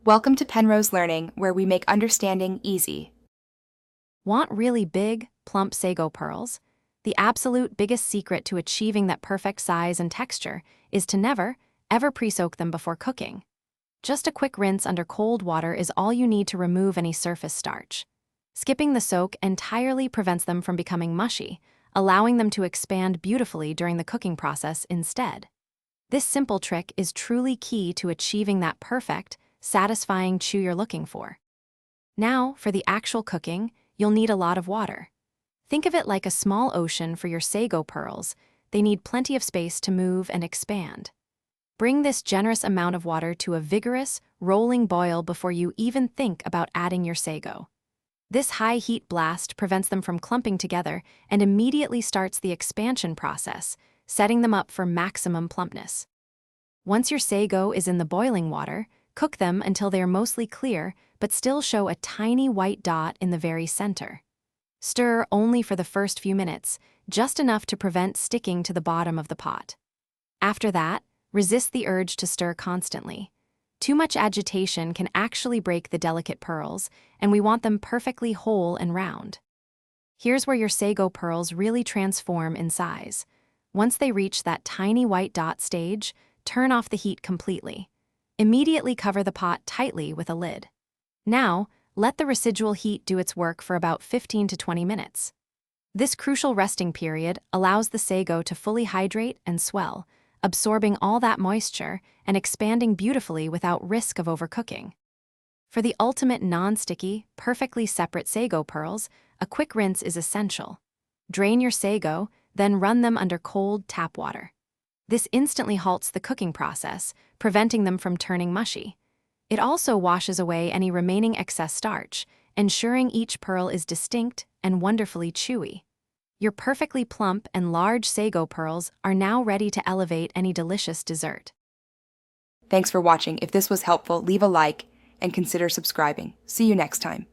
Welcome to Penrose Learning, where we make understanding easy. Want really big, plump sago pearls? The absolute biggest secret to achieving that perfect size and texture is to never, ever pre-soak them before cooking. Just a quick rinse under cold water is all you need to remove any surface starch. Skipping the soak entirely prevents them from becoming mushy, allowing them to expand beautifully during the cooking process instead. This simple trick is truly key to achieving that perfect, satisfying chew you're looking for. Now, for the actual cooking, you'll need a lot of water. Think of it like a small ocean for your sago pearls. They need plenty of space to move and expand. Bring this generous amount of water to a vigorous, rolling boil before you even think about adding your sago. This high heat blast prevents them from clumping together and immediately starts the expansion process, setting them up for maximum plumpness. Once your sago is in the boiling water, cook them until they are mostly clear but still show a tiny white dot in the very center. Stir only for the first few minutes, just enough to prevent sticking to the bottom of the pot. After that, resist the urge to stir constantly. Too much agitation can actually break the delicate pearls, and we want them perfectly whole and round. Here's where your sago pearls really transform in size. Once they reach that tiny white dot stage, turn off the heat completely. Immediately cover the pot tightly with a lid. Now, let the residual heat do its work for about 15 to 20 minutes. This crucial resting period allows the sago to fully hydrate and swell, absorbing all that moisture and expanding beautifully without risk of overcooking. For the ultimate non-sticky, perfectly separate sago pearls, a quick rinse is essential. Drain your sago, then run them under cold tap water. This instantly halts the cooking process, preventing them from turning mushy. It also washes away any remaining excess starch, ensuring each pearl is distinct and wonderfully chewy. Your perfectly plump and large sago pearls are now ready to elevate any delicious dessert. Thanks for watching. If this was helpful, leave a like and consider subscribing. See you next time.